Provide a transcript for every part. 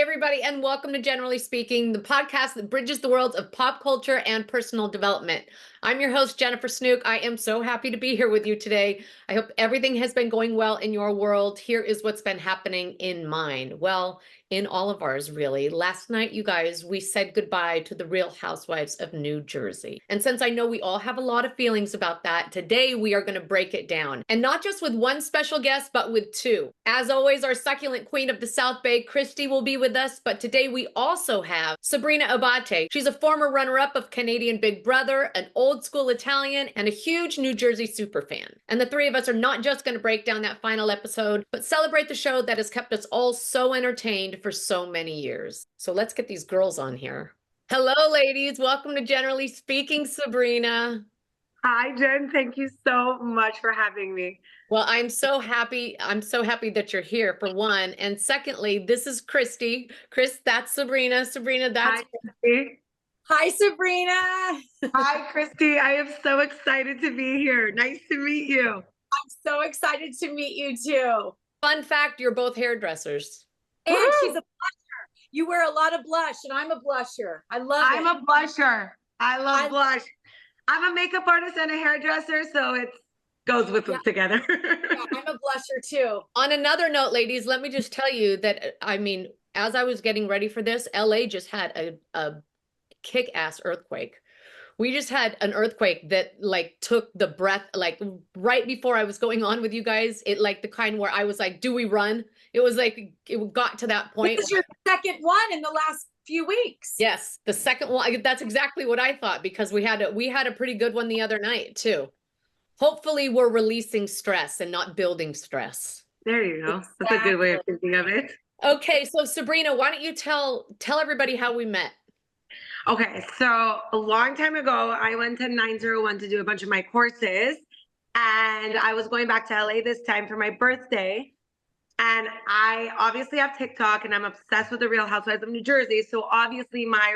everybody, and welcome to Generally Speaking, the podcast that bridges the worlds of pop culture and personal development. I'm your host, Jennifer Snook. I am so happy to be here with you today. I hope everything has been going well in your world. Here is what's been happening in mine. Well, in all of ours, really. Last night, you guys, we said goodbye to the Real Housewives of New Jersey. And since I know we all have a lot of feelings about that, today we are going to break it down. And not just with one special guest, but with two. As always, our succulent queen of the South Bay, Christy, will be with us. But today we also have Sabrina Abate. She's a former runner-up of Canadian Big Brother, an old school Italian, and a huge New Jersey superfan. And the three of us are not just going to break down that final episode, but celebrate the show that has kept us all so entertained for so many years. So let's get these girls on here. Hello, ladies. Welcome to Generally Speaking, Sabrina. Hi, Jen. Thank you so much for having me. Well, I'm so happy. I'm so happy that you're here, for one. And secondly, this is Christy. Chris, that's Sabrina. Sabrina, that's... Hi, Christy. Hi, Sabrina. Hi, Christy. I am so excited to be here. Nice to meet you. I'm so excited to meet you too. Fun fact, you're both hairdressers. And she's a blusher. You wear a lot of blush, and I'm a blusher. I love it. I'm a blusher. I love blush. I'm a makeup artist and a hairdresser, so it goes with them together. Yeah, I'm a blusher too. On another note, ladies, let me just tell you that, I mean, as I was getting ready for this, LA just had a kick-ass earthquake. We just had an earthquake that like took the breath, like right before I was going on with you guys, it like the kind where I was like, do we run? It was like, it got to that point. This is your second one in the last few weeks. Yes, the second one. That's exactly what I thought, because we had a pretty good one the other night too. Hopefully we're releasing stress and not building stress. There you go. That's a good way of thinking of it. Okay, so Sabrina, why don't you tell everybody how we met? Okay, so a long time ago, I went to 901 to do a bunch of my courses, and I was going back to LA this time for my birthday. And I obviously have TikTok, and I'm obsessed with the Real Housewives of New Jersey. So obviously my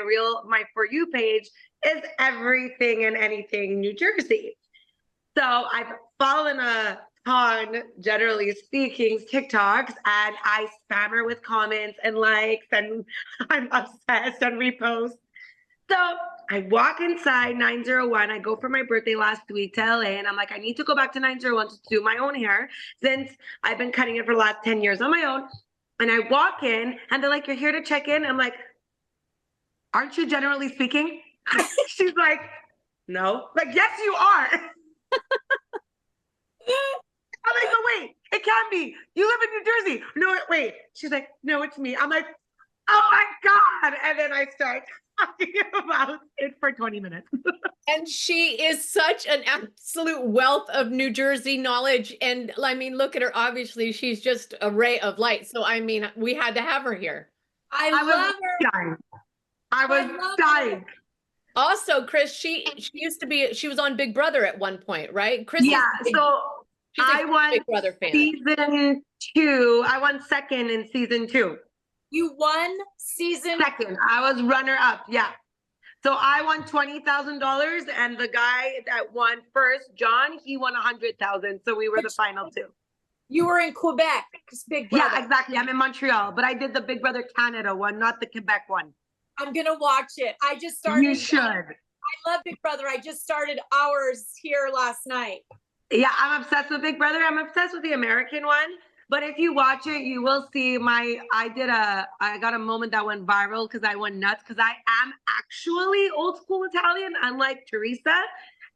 For You page is everything and anything New Jersey. So I've fallen upon, Generally Speaking, TikToks, and I spam her with comments and likes, and I'm obsessed and repost. So I walk inside 901. I go for my birthday last week to LA, and I'm like, I need to go back to 901 to do my own hair since I've been cutting it for the last 10 years on my own. And I walk in, and they're like, you're here to check in? I'm like, aren't you Generally Speaking? She's like, no. Like, yes, you are. I'm like, no, wait, it can't be. You live in New Jersey. No, wait. She's like, no, it's me. I'm like, oh my God. And then I start talking about it for 20 minutes. And she is such an absolute wealth of New Jersey knowledge. And I mean, look at her. Obviously, she's just a ray of light. So, I mean, we had to have her here. I love her. Dying. I was dying. Also, Chris, she was on Big Brother at one point, right? Chris, yeah. So I won Big Brother fan. season 2. I won second in season 2. You won season second. I was runner up. Yeah. So I won $20,000, and the guy that won first, John, he won $100,000. So we were the final two. You were in Quebec, Big Brother. Yeah, exactly. I'm in Montreal, but I did the Big Brother Canada one, not the Quebec one. I'm gonna watch it. I just started. You should. I love Big Brother. I just started ours here last night. Yeah, I'm obsessed with Big Brother. I'm obsessed with the American one. But if you watch it, you will see I got a moment that went viral because I went nuts, because I am actually old school Italian, unlike Teresa.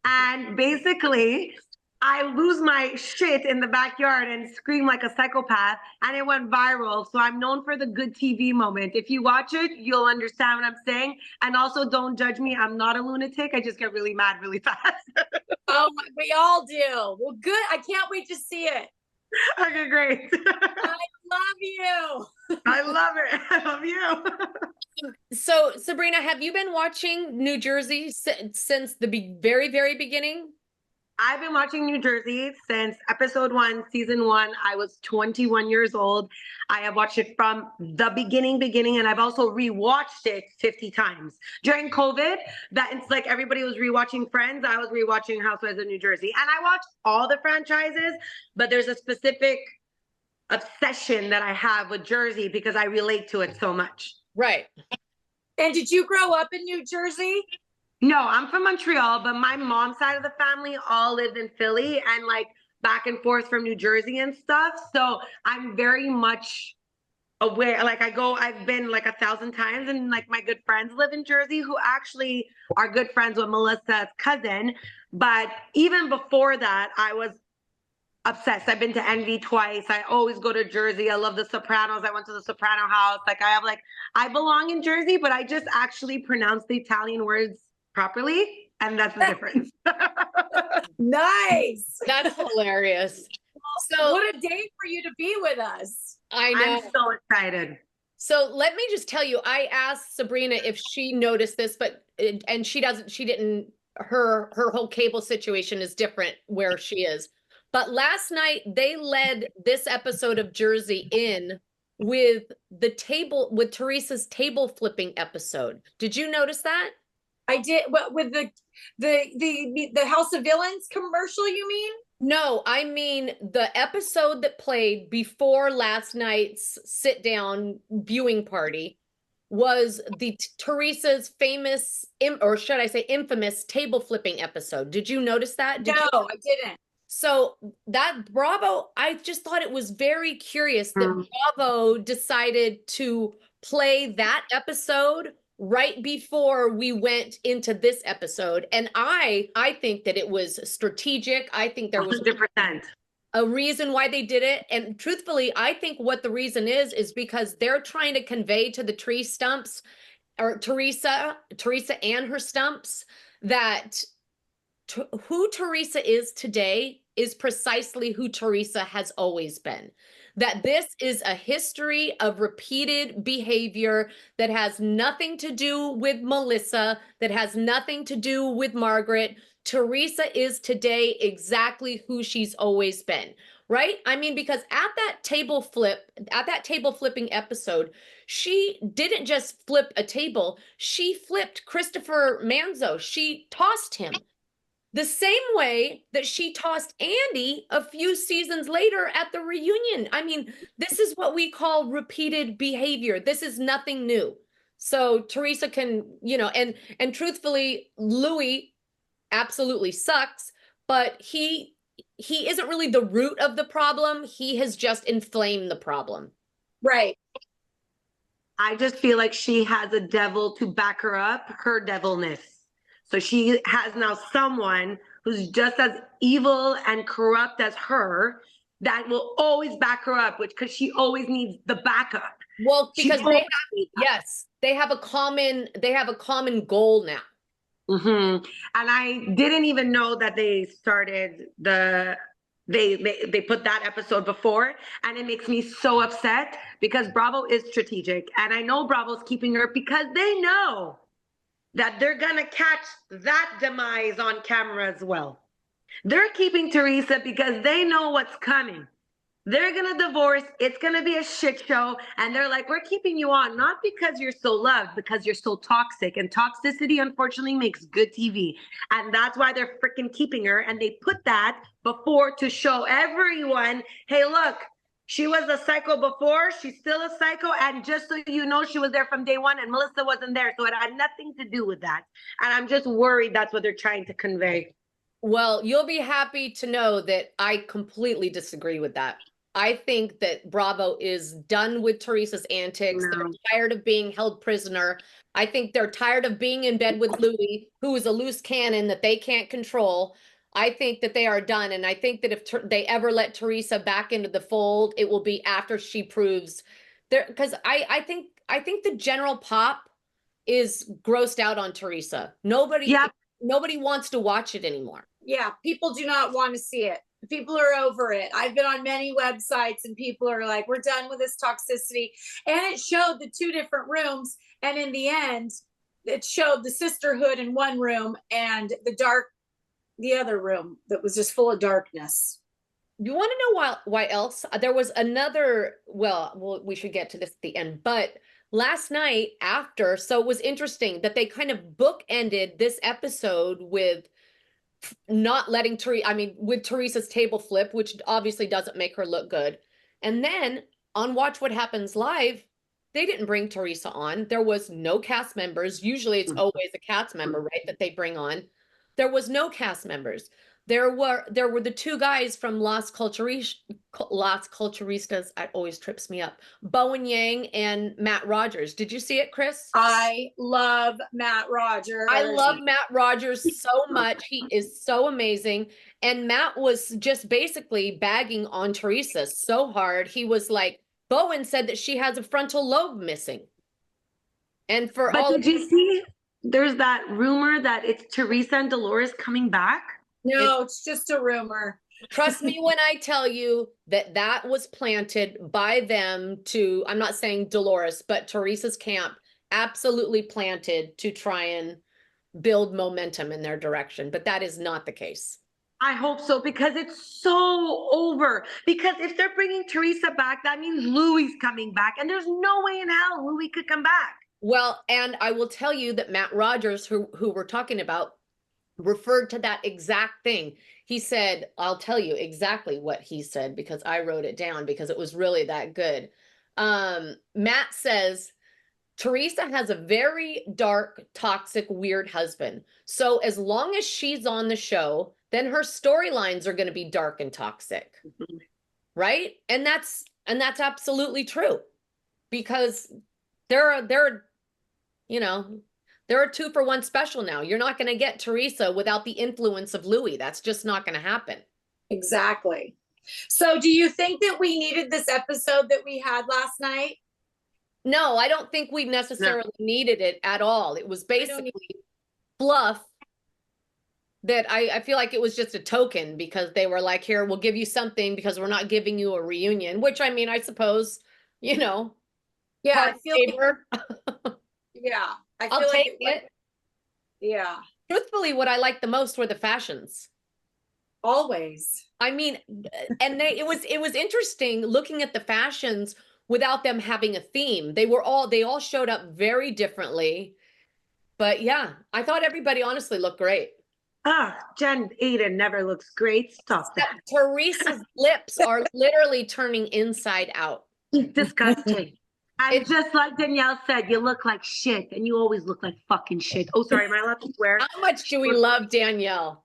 And basically, I lose my shit in the backyard and scream like a psychopath, and it went viral. So I'm known for the good TV moment. If you watch it, you'll understand what I'm saying. And also, don't judge me. I'm not a lunatic. I just get really mad really fast. Oh, we all do. Well, good. I can't wait to see it. Okay, great. I love you. I love it. I love you. So, Sabrina, have you been watching New Jersey since the very, very beginning? I've been watching New Jersey since episode 1, season 1. I was 21 years old. I have watched it from the beginning, and I've also rewatched it 50 times. During COVID, that it's like everybody was rewatching Friends. I was rewatching Housewives of New Jersey. And I watched all the franchises, but there's a specific obsession that I have with Jersey because I relate to it so much. Right. And did you grow up in New Jersey? No, I'm from Montreal, but my mom's side of the family all lived in Philly and like back and forth from New Jersey and stuff. So I'm very much aware. Like I've been like 1,000 times, and like my good friends live in Jersey who actually are good friends with Melissa's cousin. But even before that, I was obsessed. I've been to Envy twice. I always go to Jersey. I love the Sopranos. I went to the Soprano house. Like I belong in Jersey, but I just actually pronounce the Italian words properly. And that's the difference. Nice. That's hilarious. So What a day for you to be with us. I know. I'm so excited. So let me just tell you, I asked Sabrina if she noticed this, and she didn't, her whole cable situation is different where she is. But last night they led this episode of Jersey in with Teresa's table flipping episode. Did you notice that? I did. What, with the House of Villains commercial, you mean? No, I mean the episode that played before last night's sit down viewing party was Teresa's famous, or should I say infamous table flipping episode. Did you notice that? No, I didn't. So that Bravo, I just thought it was very curious that Bravo decided to play that episode right before we went into this episode. And I think that it was strategic. I think there was 100%. a reason why they did it. And truthfully, I think what the reason is because they're trying to convey to the tree stumps, or Teresa and her stumps, that who Teresa is today is precisely who Teresa has always been. That this is a history of repeated behavior that has nothing to do with Melissa, that has nothing to do with Margaret. Teresa is today exactly who she's always been, right? I mean, because at that table flipping episode, she didn't just flip a table, she flipped Christopher Manzo. She tossed him. The same way that she tossed Andy a few seasons later at the reunion. I mean, this is what we call repeated behavior. This is nothing new. So Teresa can, and truthfully, Louis absolutely sucks, but he isn't really the root of the problem. He has just inflamed the problem. Right. I just feel like she has a devil to back her up, her devilness. So she has now someone who's just as evil and corrupt as her that will always back her up, because she always needs the backup. Well, because they have a common goal now. And I didn't even know that they started they put that episode before, and it makes me so upset because Bravo is strategic, and I know Bravo's keeping her because they know that they're gonna catch that demise on camera as well. They're keeping Teresa because they know what's coming. They're gonna divorce, it's gonna be a shit show, and they're like, we're keeping you on, not because you're so loved, because you're so toxic, and toxicity unfortunately makes good TV, and that's why they're freaking keeping her, and they put that before to show everyone, hey, look, she was a psycho before, she's still a psycho, and just so you know, she was there from day one, and Melissa wasn't there, so it had nothing to do with that. And I'm just worried that's what they're trying to convey. Well, you'll be happy to know that I completely disagree with that. I think that Bravo is done with Teresa's antics. No. They're tired of being held prisoner. I think they're tired of being in bed with Louis, who is a loose cannon that they can't control. I think that they are done. And I think that if they ever let Teresa back into the fold, it will be after she proves there. Because I think the general pop is grossed out on Teresa. Nobody wants to watch it anymore. Yeah, people do not want to see it. People are over it. I've been on many websites and people are like, we're done with this toxicity. And it showed the two different rooms. And in the end, it showed the sisterhood in one room and the other room that was just full of darkness. You want to know why else? There was another, well, we should get to this at the end, but last night after, so it was interesting that they kind of bookended this episode with not letting with Teresa's table flip, which obviously doesn't make her look good. And then on Watch What Happens Live, they didn't bring Teresa on. There was no cast members. Usually it's always a cast member, right, that they bring on. There was no cast members. There were the two guys from Las Culturistas. It always trips me up. Bowen Yang and Matt Rogers. Did you see it, Chris? I love Matt Rogers. I love Matt Rogers so much. He is so amazing. And Matt was just basically bagging on Teresa so hard. He was like, Bowen said that she has a frontal lobe missing. And for But all did you see there's that rumor that it's Teresa and Dolores coming back? No, it's just a rumor. Trust me when I tell you that that was planted by them to, I'm not saying Dolores, but Teresa's camp absolutely planted to try and build momentum in their direction. But that is not the case. I hope so, because it's so over. Because if they're bringing Teresa back, that means Louis coming back. And there's no way in hell Louis could come back. Well, and I will tell you that Matt Rogers, who we're talking about, referred to that exact thing. He said, I'll tell you exactly what he said because I wrote it down because it was really that good. Matt says, Teresa has a very dark, toxic, weird husband. So as long as she's on the show, then her storylines are going to be dark and toxic. Mm-hmm. Right? And that's absolutely true. Because there are 2-for-1 special now. You're not going to get Teresa without the influence of Louis. That's just not going to happen. Exactly. So do you think that we needed this episode that we had last night? No, I don't think we necessarily needed it at all. It was basically fluff that I feel like it was just a token because they were like, here, we'll give you something because we're not giving you a reunion, which I mean, I suppose, Yeah, I feel yeah. I feel I'll like take it. Yeah. Truthfully, what I liked the most were the fashions. Always. I mean, and it was interesting looking at the fashions without them having a theme. They all showed up very differently. But yeah, I thought everybody honestly looked great. Jen Aiden never looks great. Stop that. Teresa's lips are literally turning inside out. It's disgusting. And just like Danielle said, you look like shit, and you always look like fucking shit. Oh, sorry, am I allowed to swear? How much do we love Danielle?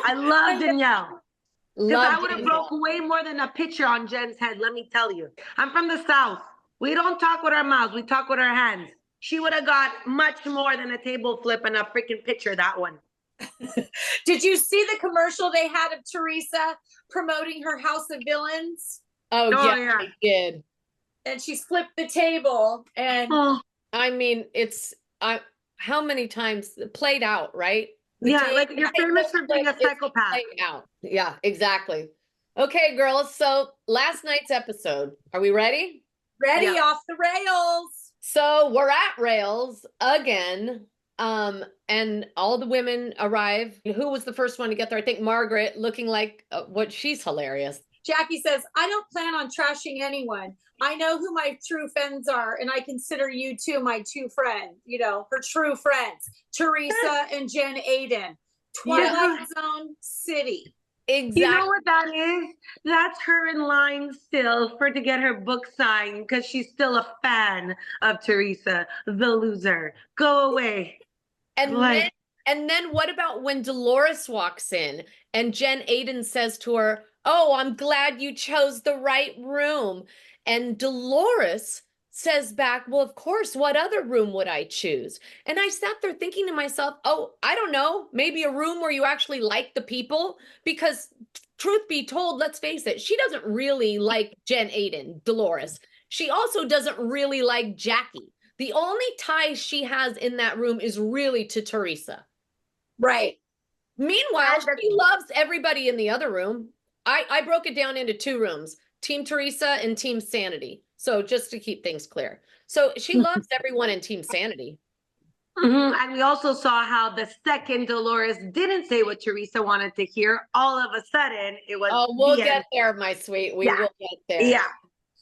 I love Danielle. Because I would have Danielle. broke way more than a picture on Jen's head, let me tell you. I'm from the South. We don't talk with our mouths, we talk with our hands. She would have got much more than a table flip and a freaking picture, that one. Did you see the commercial they had of Teresa promoting her House of Villains? Oh yeah, I did. And she's flipped the table and I mean, it's how many times played out, right? Yeah, like you're famous for being a psychopath. Played out. Yeah, exactly. Okay, girls. So last night's episode, are we ready? Ready, off the rails. So we're at rails again. And all the women arrive. Who was the first one to get there? I think Margaret, looking like she's hilarious. Jackie says, I don't plan on trashing anyone. I know who my true friends are, and I consider you two my two friends, her true friends, Teresa and Jen Aiden. Twilight Zone City. Exactly. You know what that is? That's her in line still to get her book signed because she's still a fan of Teresa, the loser. Go away. And then what about when Dolores walks in and Jen Aiden says to her, oh, I'm glad you chose the right room. And Dolores says back, well, of course, what other room would I choose? And I sat there thinking to myself, oh, I don't know, maybe a room where you actually like the people, because truth be told, let's face it, she doesn't really like Jen Aiden, Dolores. She also doesn't really like Jackie. The only tie she has in that room is really to Teresa. Right. Meanwhile, she loves everybody in the other room. I broke it down into 2 rooms, Team Teresa and Team Sanity. So just to keep things clear. So she loves everyone in Team Sanity. Mm-hmm. And we also saw how the second Dolores didn't say what Teresa wanted to hear, all of a sudden it was. Oh, we'll get there, my sweet. We will get there. Yeah.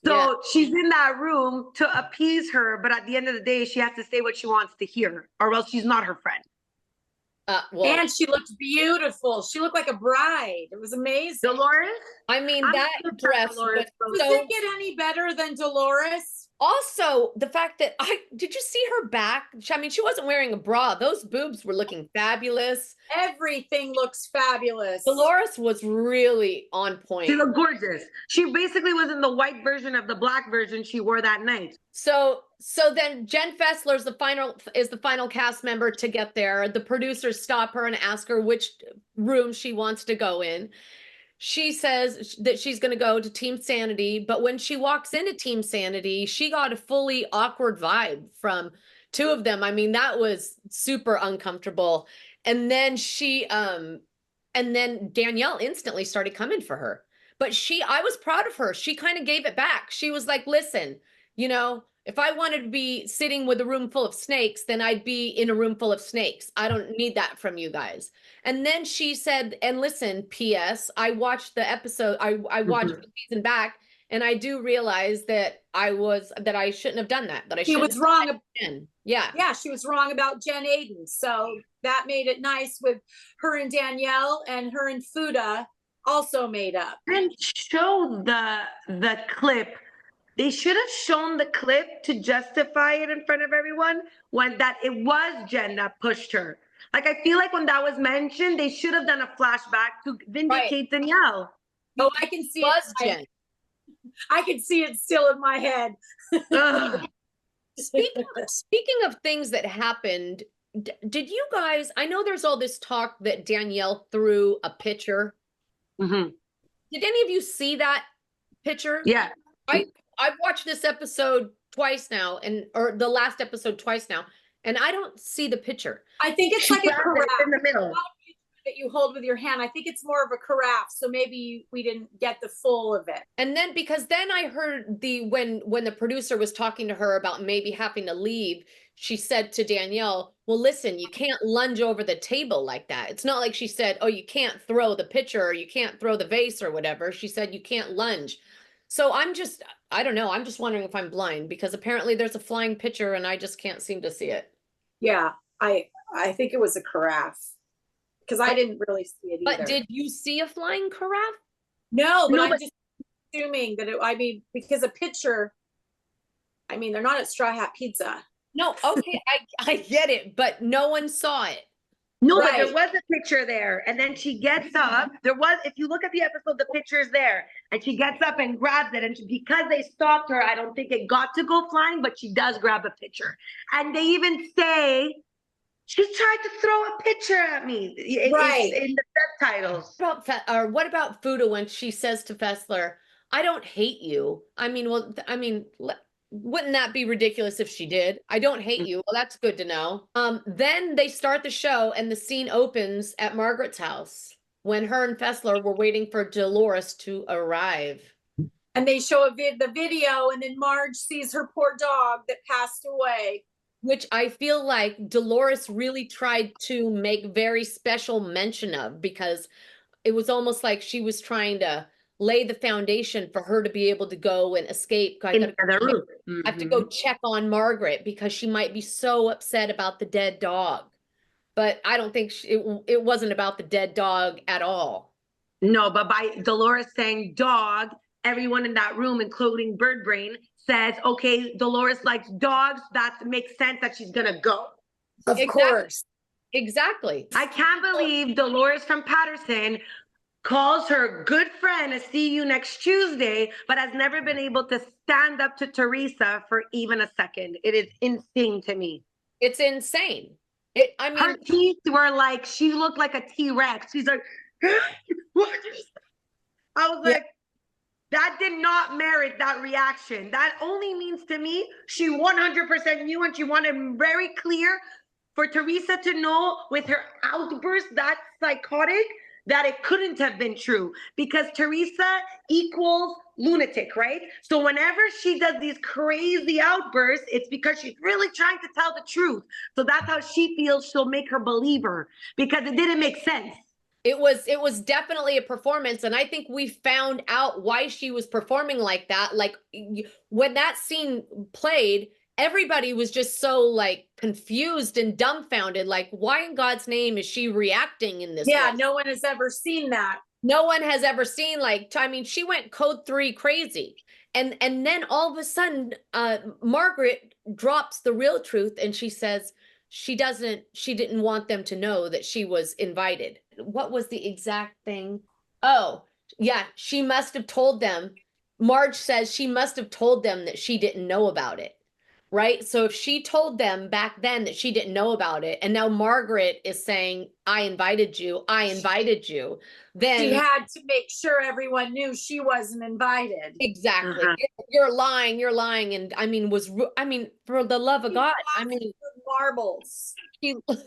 So she's in that room to appease her, but at the end of the day, she has to say what she wants to hear, or else she's not her friend. Well, And she looked beautiful. She looked like a bride. It was amazing. Dolores? I mean, I'm that so proud of dress Dolores, was Does so. it get any better than Dolores? Also, the fact that did you see her back? I mean, she wasn't wearing a bra. Those boobs were looking fabulous. Everything looks fabulous. Dolores was really on She point. looked gorgeous. She basically was in the white version of the black version she wore that night. So then Jen Fessler is the final cast member to get there. The producers stop her and ask her which room she wants to go in. She says that she's going to go to Team Sanity, but when she walks into Team Sanity, she got a fully awkward vibe from two of them. I mean, that was super uncomfortable. And then and then Danielle instantly started coming for her. But I was proud of her. She kind of gave it back. She was like, listen, if I wanted to be sitting with a room full of snakes, then I'd be in a room full of snakes. I don't need that from you guys. And then she said, and listen, P.S., I watched the episode, I watched the season back, and I do realize that I shouldn't have done that. She was wrong. Jen. Yeah. Yeah, she was wrong about Jen Aiden. So that made it nice with her and Danielle, and her and Fuda also made up. And show the clip. They should have shown the clip to justify it in front of everyone when that it was Jen that pushed her. Like, I feel like when that was mentioned, they should have done a flashback to vindicate Danielle. Oh, I can see Was it. Jen. I can see it still in my head. Ugh. Speaking of things that happened, did you guys, I know there's all this talk that Danielle threw a picture. Mhm. Did any of you see that picture? Yeah. I've watched this episode twice now, or the last episode twice now, and I don't see the picture. I think it's She like a grabbed it carafe in the middle. that you hold with your hand. I think it's more of a carafe, so maybe we didn't get the full of it. And then because then I heard when the producer was talking to her about maybe having to leave, she said to Danielle, well, listen, you can't lunge over the table like that. It's not like she said, oh, you can't throw the pitcher or you can't throw the vase or whatever. She said you can't lunge. So I don't know. I'm just wondering if I'm blind because apparently there's a flying pitcher and I just can't seem to see it. Yeah, I think it was a carafe because I didn't really see it either. But did you see a flying carafe? No, but No, I'm but- just assuming that because a pitcher, they're not at Straw Hat Pizza. No, okay, I get it, but no one saw it. No, Right. but there was a picture there. And then she gets up. If you look at the episode, the picture's there. And she gets up and grabs it. And because they stopped her, I don't think it got to go flying, but she does grab a picture. And they even say, she tried to throw a picture at me. Right. It's in the subtitles. What about Fuda when she says to Fessler, I don't hate you. Wouldn't that be ridiculous if she did? I don't hate you. Well, that's good to know. Then they start the show and the scene opens at Margaret's house when her and Fessler were waiting for Dolores to arrive. And they show the video, and then Marge sees her poor dog that passed away. Which I feel like Dolores really tried to make very special mention of because it was almost like she was trying to lay the foundation for her to be able to go and escape. I have to go check on Margaret because she might be so upset about the dead dog. But I don't think it wasn't about the dead dog at all. No, but by Dolores saying dog, everyone in that room, including Bird Brain, says, okay, Dolores likes dogs. That makes sense that she's going to go. Of course. Exactly. I can't believe Dolores from Patterson calls her good friend to see you next Tuesday, but has never been able to stand up to Teresa for even a second. It is insane to me. It's insane. Her teeth were like, she looked like a T-Rex. She's like, what? I was like, that did not merit that reaction. That only means to me, she 100% knew, and she wanted very clear for Teresa to know with her outburst, that psychotic, that it couldn't have been true because Teresa equals lunatic, right? So whenever she does these crazy outbursts, it's because she's really trying to tell the truth. So that's how she feels she'll make her believe her because it didn't make sense. It was definitely a performance. And I think we found out why she was performing like that. Like when that scene played, everybody was just so like confused and dumbfounded. Like, why in God's name is she reacting in this Yeah, way? no one has ever seen that. No one has ever seen, like, I mean, she went code 3 crazy. And then all of a sudden, Margaret drops the real truth and she says she didn't want them to know that she was invited. What was the exact thing? Oh, yeah, she must have told them. Marge says she must have told them that she didn't know about it. Right? So if she told them back then that she didn't know about it, and now Margaret is saying, I invited you, then She had to make sure everyone knew she wasn't invited. exactly. You're lying. And I mean, for the love of God, I mean, marbles. she, But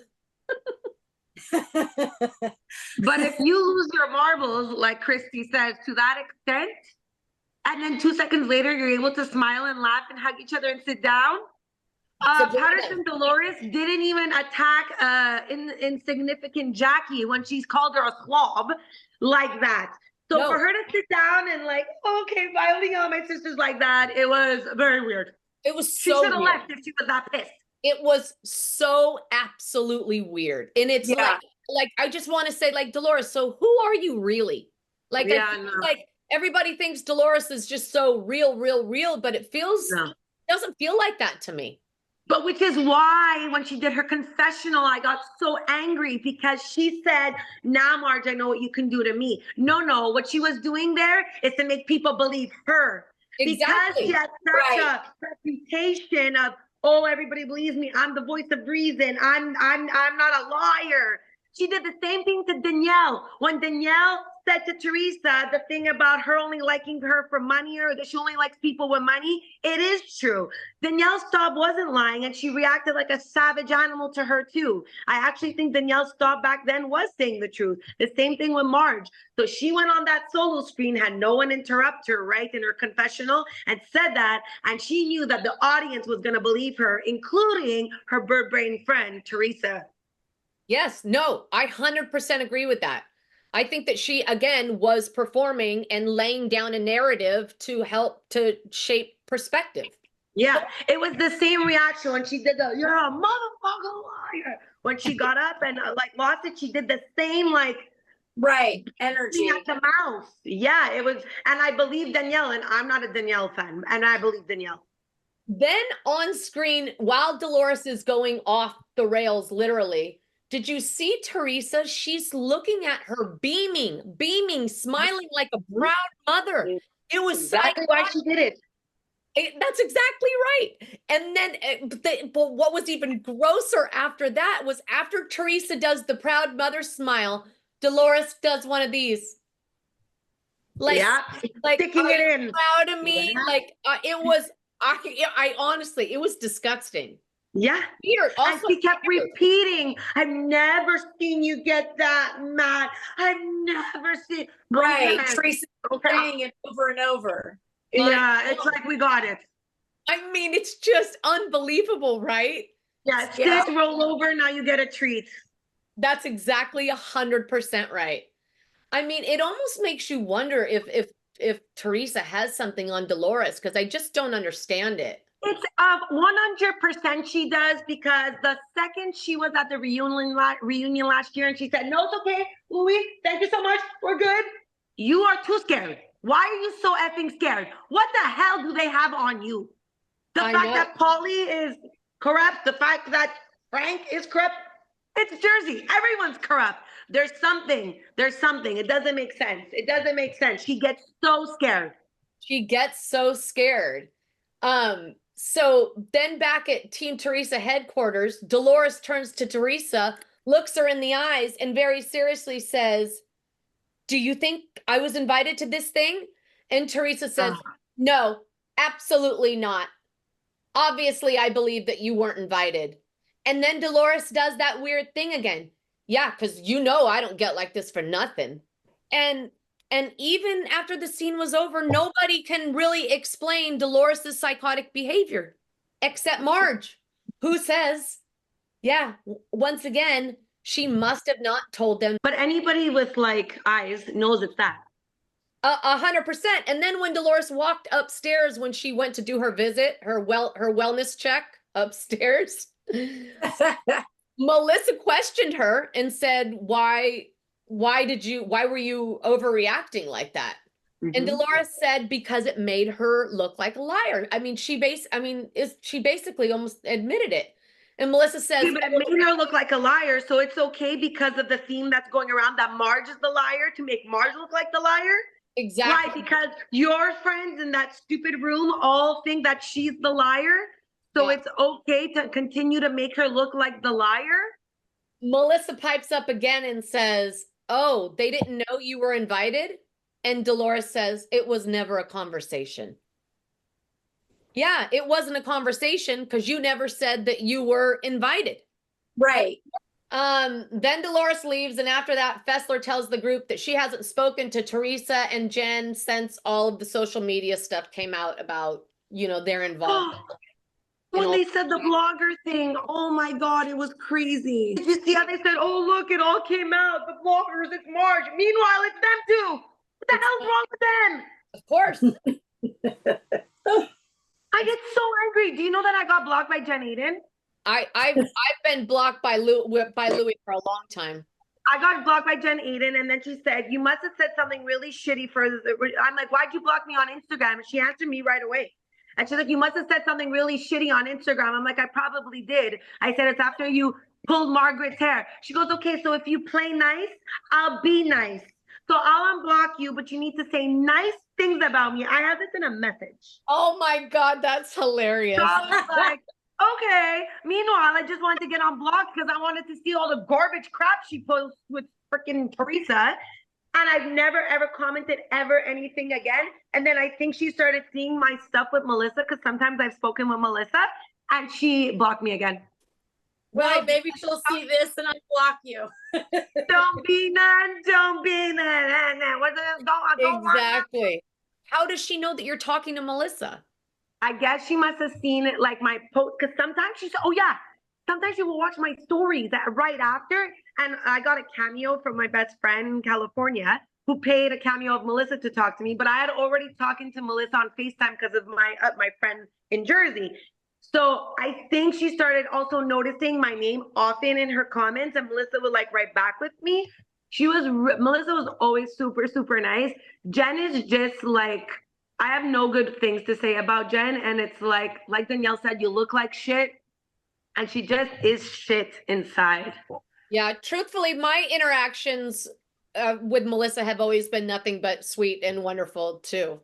if you lose your marbles, like Christy says, to that extent, and then 2 seconds later, you're able to smile and laugh and hug each other and sit down. Patterson Dolores didn't even attack insignificant Jackie when she's called her a slob like that. So for her to sit down and like, okay, finally, my sister's like that, it was very weird. It was she so should have weird. left if she was that pissed. It was so absolutely weird. And it's like, I just want to say, like, Dolores, so who are you really? Like, I feel like everybody thinks Dolores is just so real, but it doesn't feel like that to me. But which is why when she did her confessional, I got so angry because she said, now, Marge, I know what you can do to me. No, what she was doing there is to make people believe her. Exactly. Because she had such a reputation of, oh, everybody believes me. I'm the voice of reason. I'm not a liar. She did the same thing to Danielle. When Danielle said to Teresa the thing about her only liking her for money, or that she only likes people with money, it is true. Danielle Staub wasn't lying, and she reacted like a savage animal to her too. I actually think Danielle Staub back then was saying the truth. The same thing with Marge. So she went on that solo screen, had no one interrupt her, right, in her confessional, and said that, and she knew that the audience was going to believe her, including her bird brain friend, Teresa. Yes, no, I 100% agree with that. I think that she, again, was performing and laying down a narrative to help to shape perspective. Yeah, it was the same reaction when she did the, you're a motherfucker liar. When she got up and like lost it, she did the same like, energy at the mouth. Yeah, it was, and I believe Danielle, and I'm not a Danielle fan, and I believe Danielle. Then on screen, while Dolores is going off the rails, literally, did you see Teresa? She's looking at her beaming, smiling like a proud mother. It was exactly why she did it. That's exactly right. And then, but what was even grosser after that was after Teresa does the proud mother smile, Dolores does one of these. Like, sticking it in. Proud of me. Yeah. Like, it was, I honestly, it was disgusting. Yeah. Peter also, and she kept repeating, I've never seen you get that mad. I've never seen. Right. Teresa saying it over and over. Yeah, it's like, we got it. I mean, it's just unbelievable, right? Yeah, sit, roll over, now you get a treat. That's exactly 100% right. I mean, it almost makes you wonder if Teresa has something on Dolores, because I just don't understand it. It's 100% she does, because the second she was at the reunion last year and she said, no, it's okay, Louis, thank you so much, we're good. You are too scared. Why are you so effing scared? What the hell do they have on you? The fact that Polly is corrupt, the fact that Frank is corrupt, it's Jersey. Everyone's corrupt. There's something. It doesn't make sense. She gets so scared. So then back at Team Teresa headquarters, Dolores turns to Teresa, looks her in the eyes, and very seriously says, do you think I was invited to this thing? And Teresa says, no, absolutely not. Obviously, I believe that you weren't invited. And then Dolores does that weird thing again. Yeah, because I don't get like this for nothing. And even after the scene was over, nobody can really explain Dolores' psychotic behavior except Marge, who says, yeah, once again, she must have not told them. But anybody with like eyes knows it's that. 100%. And then when Dolores walked upstairs, when she went to do her visit, her wellness check upstairs, Melissa questioned her and said, why were you overreacting like that? And Dolores said, because it made her look like a liar. I mean, she basically almost admitted it. And Melissa says, yeah, but it made her look like a liar, so it's okay because of the theme that's going around that Marge is the liar, to make Marge look like the liar? exactly. Why? Because your friends in that stupid room all think that she's the liar, so it's okay to continue to make her look like the liar? Melissa pipes up again and says, oh, they didn't know you were invited? And Dolores says, it was never a conversation. Yeah, it wasn't a conversation because you never said that you were invited. Right. Then Dolores leaves, and after that, Fessler tells the group that she hasn't spoken to Teresa and Jen since all of the social media stuff came out about, their involvement. When they said the blogger thing, oh my God, it was crazy. Did you see how they said, oh, look, it all came out, the bloggers, it's Marge. Meanwhile, it's them too. What the hell's wrong with them? Of course. I get so angry. Do you know that I got blocked by Jen Aiden? I've been blocked by Louis for a long time. I got blocked by Jen Aiden, and then she said, you must have said something really shitty for I'm like, why'd you block me on Instagram? And she answered me right away. And she's like, you must have said something really shitty on Instagram. I'm like, I probably did. I said, it's after you pulled Margaret's hair. She goes, okay, so if you play nice, I'll be nice. So I'll unblock you, but you need to say nice things about me. I have this in a message. Oh my God, that's hilarious. So I was like, okay. Meanwhile, I just wanted to get unblocked because I wanted to see all the garbage crap she posts with freaking Teresa. And I've never, ever commented ever anything again. And then I think she started seeing my stuff with Melissa, because sometimes I've spoken with Melissa, and she blocked me again. Well, maybe she'll see this and unblock you. Don't be none, don't be none. Exactly. How does she know that you're talking to Melissa? I guess she must have seen it, like my post, because sometimes she said, oh yeah, sometimes she will watch my stories right after. And I got a cameo from my best friend in California who paid a cameo of Melissa to talk to me. But I had already talking to Melissa on FaceTime because of my friend in Jersey. So I think she started also noticing my name often in her comments, and Melissa would like write back with me. Melissa was always super, super nice. Jen is just like, I have no good things to say about Jen. And it's like Danielle said, you look like shit. And she just is shit inside. Yeah, truthfully, my interactions with Melissa have always been nothing but sweet and wonderful too.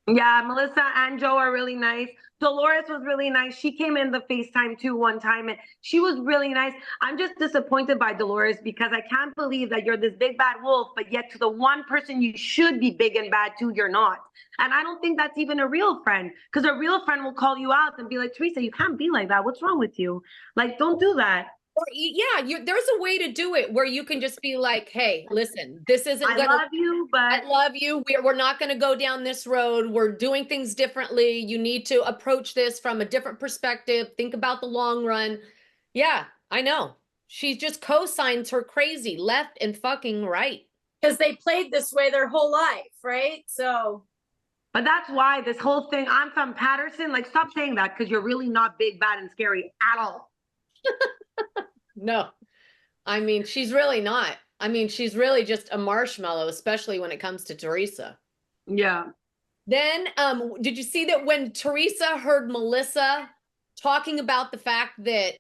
Yeah, Melissa and Joe are really nice. Dolores was really nice. She came in the FaceTime too one time, and she was really nice. I'm just disappointed by Dolores because I can't believe that you're this big bad wolf, but yet to the one person you should be big and bad to, you're not. And I don't think that's even a real friend, because a real friend will call you out and be like, Teresa, you can't be like that. What's wrong with you? Like, don't do that. Or, yeah, there's a way to do it where you can just be like, hey, listen, this isn't I love you, but I love you. We're not going to go down this road. We're doing things differently. You need to approach this from a different perspective. Think about the long run. Yeah, I know. She just co-signs her crazy left and fucking right. Because they played this way their whole life, right? So. But that's why this whole thing, I'm from Patterson. Like, stop saying that, because you're really not big, bad, and scary at all. No, I mean, she's really not. I mean, she's really just a marshmallow, especially when it comes to Teresa. Yeah. Then, did you see that when Teresa heard Melissa talking about the fact that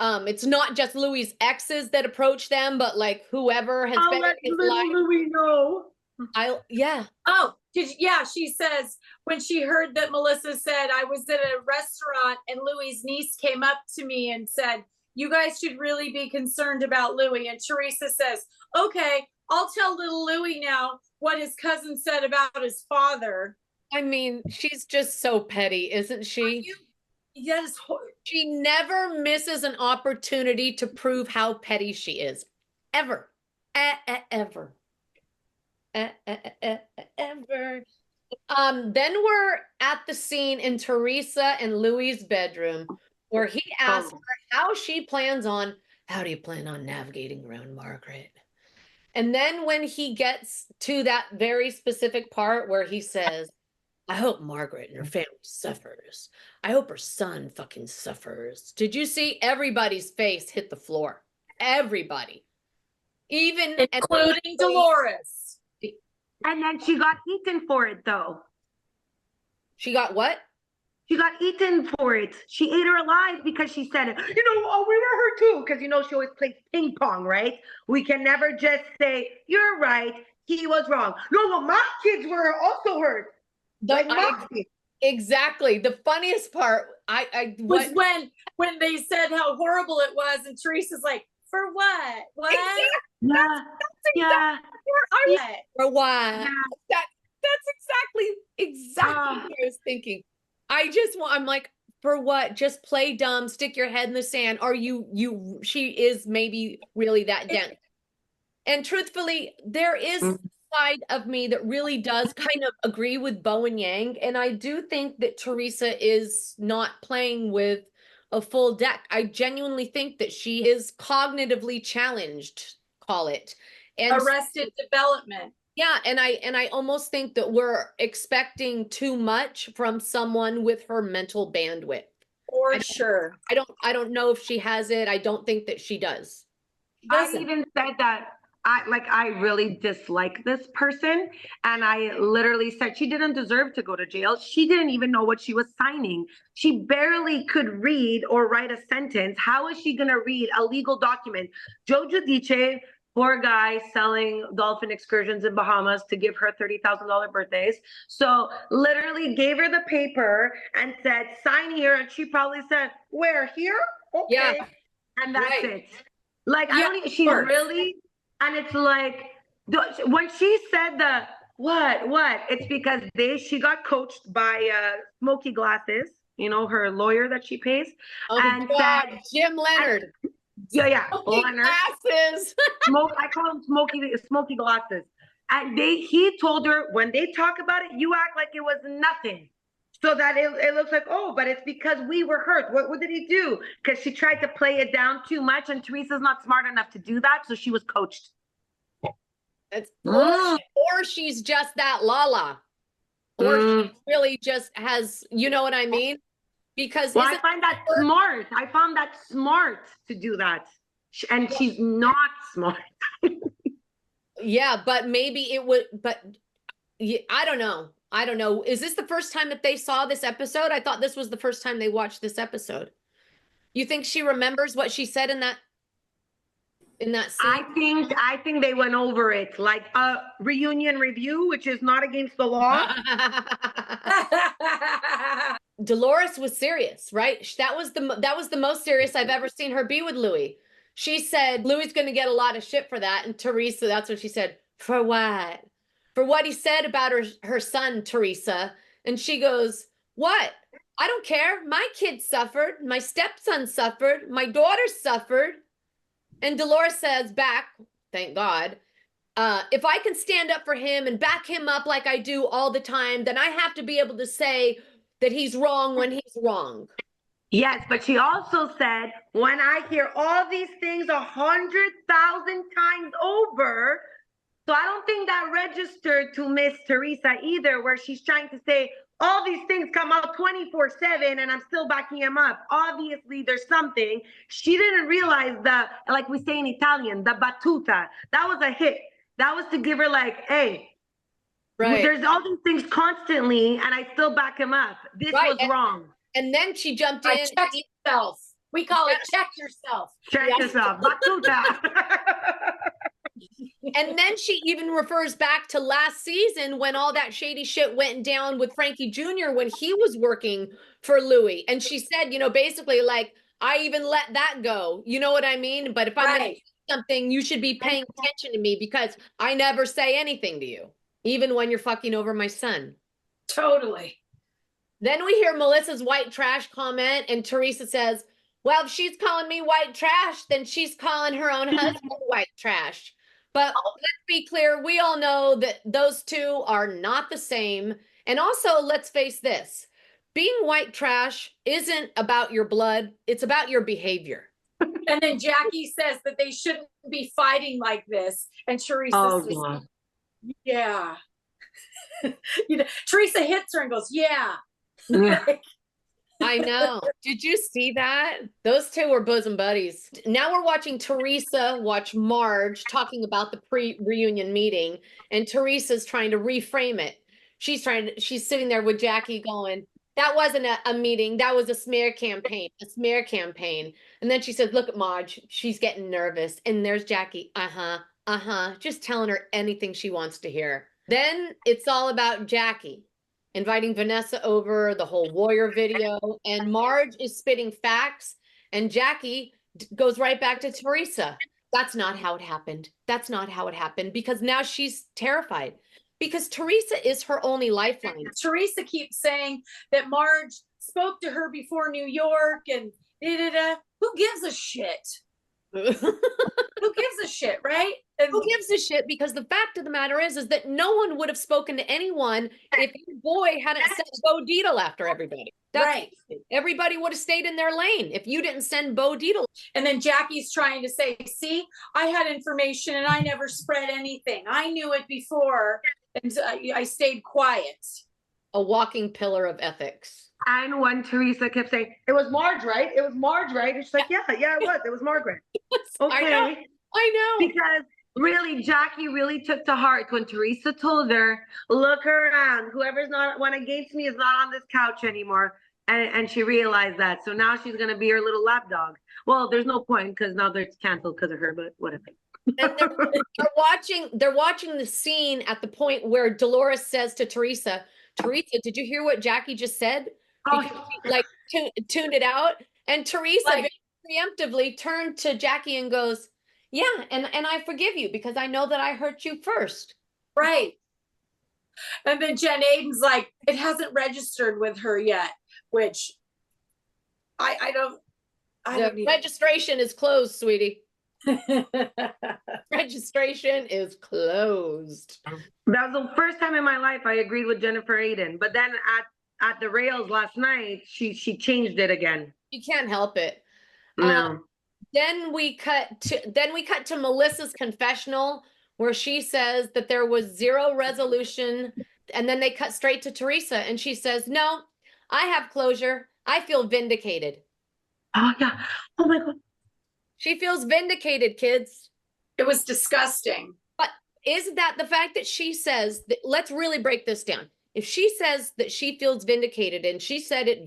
it's not just Louis's exes that approach them, but like whoever has been in his life? Louis know. Yeah. Oh, she says when she heard that Melissa said, I was at a restaurant and Louis's niece came up to me and said, you guys should really be concerned about Louis. And Teresa says, okay, I'll tell little Louis now what his cousin said about his father. I mean, she's just so petty, isn't she? Yes. She never misses an opportunity to prove how petty she is. Ever. Ever. Ever. Then we're at the scene in Teresa and Louis's bedroom where he asks her how do you plan on navigating around Margaret? And then when he gets to that very specific part where he says, I hope Margaret and her family suffers. I hope her son fucking suffers. Did you see everybody's face hit the floor? Everybody. Even including Dolores. And then she got eaten for it, though. She got what? She got eaten for it. She ate her alive because she said, oh, we were her too. Because, she always plays ping pong, right? We can never just say, you're right, he was wrong. No, well, my kids were also hurt. Exactly. The funniest part, was when they said how horrible it was, and Teresa's like, for what? What? Exactly. Yeah. For what? Yeah. That's exactly what I was thinking. I'm like, for what? Just play dumb, stick your head in the sand. Are she is maybe really that dense. And truthfully, there is a side of me that really does kind of agree with Bo and Yang. And I do think that Teresa is not playing with a full deck. I genuinely think that she is cognitively challenged, call it. And Arrested development. Yeah, and I almost think that we're expecting too much from someone with her mental bandwidth. For sure. I don't know if she has it. I don't think that she does. I even said that I really dislike this person, and I literally said she didn't deserve to go to jail. She didn't even know what she was signing. She barely could read or write a sentence. How is she going to read a legal document? Joe Giudice, poor guy selling dolphin excursions in Bahamas to give her $30,000 birthdays. So literally gave her the paper and said, sign here. And she probably said, where, here? Okay. Yeah. And that's it. Like, yeah, she really, and it's like, when she said what, it's because she got coached by Smokey Glasses, her lawyer that she pays. Oh, and God, said, Jim Leonard. Yeah. Leonard. Glasses. I call him Smokey Glasses. And he told her, when they talk about it, you act like it was nothing. So that it looks like, oh, but it's because we were hurt. What did he do? Because she tried to play it down too much, and Teresa's not smart enough to do that, so she was coached. Or she's just that Lala. Or she really just has, you know what I mean? Because I find that smart. I found that smart to do that. And she's not smart. Yeah, but maybe it would, but I don't know. Is this the first time that they saw this episode? I thought this was the first time they watched this episode. You think she remembers what she said in that scene? I think they went over it like a reunion review, which is not against the law. Dolores was serious, right? That was the most serious I've ever seen her be with Louis. She said Louis going to get a lot of shit for that, and Teresa, that's what she said. For what? For what he said about her son, Teresa. And she goes, what? I don't care. My kids suffered. My stepson suffered. My daughter suffered. And Dolores says back, thank God, if I can stand up for him and back him up like I do all the time, then I have to be able to say that he's wrong when he's wrong. Yes, but she also said, when I hear all these things 100,000 times over, so I don't think that registered to Miss Teresa either, where she's trying to say, all these things come out 24/7 and I'm still backing him up. Obviously, there's something. She didn't realize like we say in Italian, the battuta. That was a hit. That was to give her like, hey, right. There's all these things constantly and I still back him up. This was wrong. And then she jumped in. Check yourself. We call it check yourself. Check yourself. Battuta. And then she even refers back to last season when all that shady shit went down with Frankie Jr. when he was working for Louis. And she said, basically like, I even let that go. You know what I mean? But if I'm going to do something, you should be paying attention to me because I never say anything to you, even when you're fucking over my son. Totally. Then we hear Melissa's white trash comment and Teresa says, well, if she's calling me white trash, then she's calling her own husband white trash. But let's be clear, we all know that those two are not the same. And also, let's face this, being white trash isn't about your blood, it's about your behavior. And then Jackie says that they shouldn't be fighting like this. And Teresa Oh, says, God. yeah. Teresa hits her and goes, yeah. Yeah. I know. Did you see that? Those two were bosom buddies. Now we're watching Teresa watch Marge talking about the pre-reunion meeting, and Teresa's trying to reframe it. She's sitting there with Jackie going, that wasn't a meeting. That was a smear campaign, And then she says, look at Marge. She's getting nervous. And there's Jackie. Just telling her anything she wants to hear. Then it's all about Jackie inviting Vanessa over, the whole Wirh video, and Marge is spitting facts, and Jackie goes right back to Teresa. That's not how it happened. That's not how it happened, because now she's terrified, because Teresa is her only lifeline. Teresa keeps saying that Marge spoke to her before New York and da-da-da. Who gives a shit? Who gives a shit, right? And who gives a shit? Because the fact of the matter is that no one would have spoken to anyone if your boy hadn't sent Bo Dietl after everybody. Right. Everybody would have stayed in their lane if you didn't send Bo Dietl. And then Jackie's trying to say, see, I had information and I never spread anything. I knew it before and I stayed quiet. A walking pillar of ethics. And when Teresa kept saying, it was Marge, right? It was Marge, right? And she's like, yeah, it was. It was Margaret. Okay. I know. Because really, Jackie really took to heart when Teresa told her, look around. Whoever's not one against me is not on this couch anymore. And she realized that. So now she's going to be her little lapdog. Well, there's no point because now they're canceled because of her, but whatever. And they're watching the scene at the point where Dolores says to Teresa, did you hear what Jackie just said? Because she tuned it out. And Teresa very preemptively turned to Jackie and goes, yeah, and I forgive you because I know that I hurt you first. Right. And then Jen Aiden's like, it hasn't registered with her yet, which I don't registration is closed, sweetie. Registration is closed. That was the first time in my life I agreed with Jennifer Aiden. But then at the rails last night, she changed it again. You can't help it. No. Then we cut to Melissa's confessional, where she says that there was zero resolution, and then they cut straight to Teresa, and she says, "No, I have closure. I feel vindicated." Oh yeah. Oh my God. She feels vindicated, kids. It was disgusting. But isn't that the fact that she says that? Let's really break this down. If she says that she feels vindicated, and she said it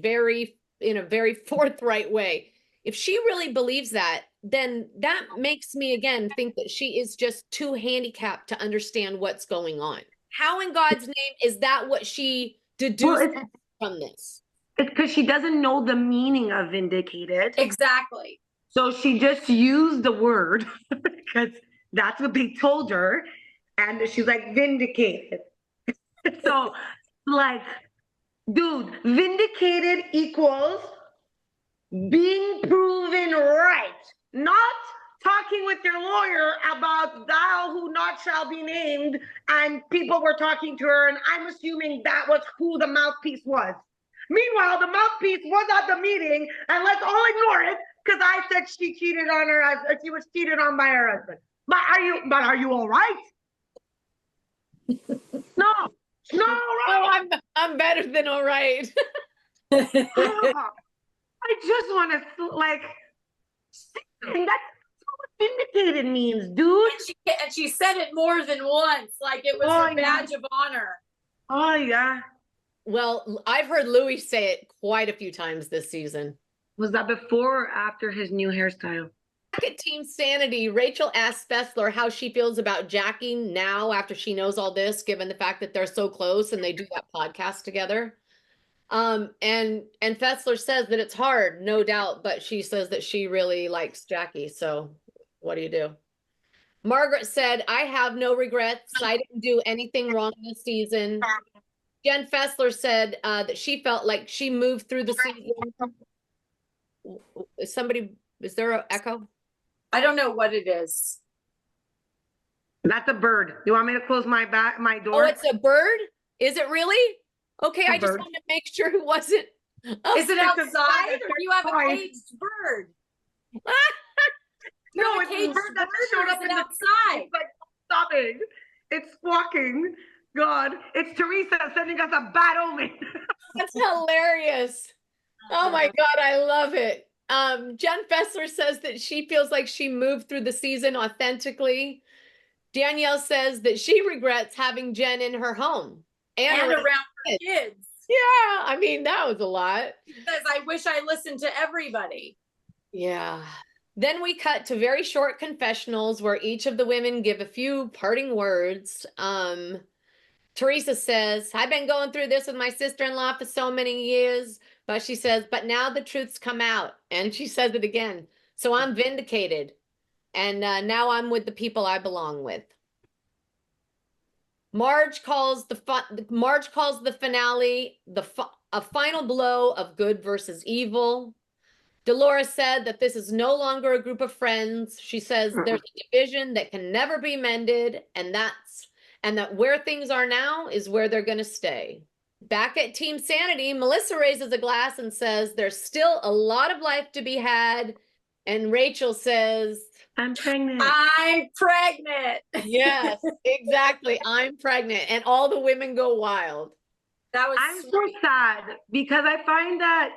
in a very forthright way, if she really believes that, then that makes me again think that she is just too handicapped to understand what's going on. How in God's name is that what she deduced from this? It's because she doesn't know the meaning of vindicated. Exactly. So she just used the word because that's what they told her. And she's like, vindicated. So like, dude, vindicated equals being proven right, not talking with your lawyer about thou who not shall be named, and people were talking to her, and I'm assuming that was who the mouthpiece was. Meanwhile, the mouthpiece was at the meeting, and let's all ignore it because I said she cheated on her. She was cheated on by her husband. But are you all right? No, all right. Oh, I'm better than all right. I just want to like, and that's what vindicated means, dude. And she said it more than once, like it was a badge of honor. Oh yeah. Well, I've heard Louis say it quite a few times this season. Was that before or after his new hairstyle? Back at Team Sanity, Rachel asked Fessler how she feels about Jackie now after she knows all this, given the fact that they're so close and they do that podcast together. And Fessler says that it's hard, no doubt, but she says that she really likes Jackie. So what do you do? Margaret said, I have no regrets. I didn't do anything wrong this season. Jen Fessler said that she felt like she moved through the season. Is there an echo? I don't know what it is. That's a bird. You want me to close my door? Oh, it's a bird? Is it really? Okay, I just bird. wanted to make sure it wasn't. Is it outside or do you have a caged bird? No, a it's a caged bird that bird showed or up is in it the outside? It's like stopping. It's squawking. God, it's Teresa sending us a bad omen. That's hilarious. Oh my God, I love it. Jen Fessler says that she feels like she moved through the season authentically. Danielle says that she regrets having Jen in her home And around around her kids. Yeah, I mean, that was a lot. Because I wish I listened to everybody. Yeah. Then we cut to very short confessionals where each of the women give a few parting words. Teresa says, I've been going through this with my sister-in-law for so many years, but she says, but now the truth's come out. And she says it again. So I'm vindicated. And now I'm with the people I belong with. Marge calls the finale a final blow of good versus evil. Dolores said that this is no longer a group of friends. She says there's a division that can never be mended, and that where things are now is where they're going to stay. Back at Team Sanity, Melissa raises a glass and says there's still a lot of life to be had. And Rachel says, I'm pregnant. I'm pregnant. yes, exactly. I'm pregnant. And all the women go wild. That was I'm so sad because I find that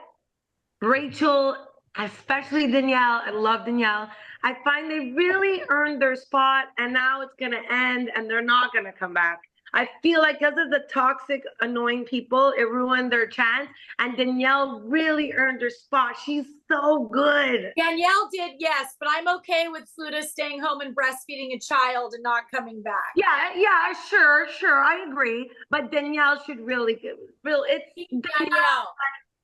Rachel, especially Danielle, I love Danielle. I find they really earned their spot and now it's going to end and they're not going to come back. I feel like because of the toxic, annoying people, it ruined their chance. And Danielle really earned her spot. She's so good. Danielle did, yes, but I'm okay with Fluta staying home and breastfeeding a child and not coming back. Yeah, sure. I agree. But Danielle should really, it's Danielle.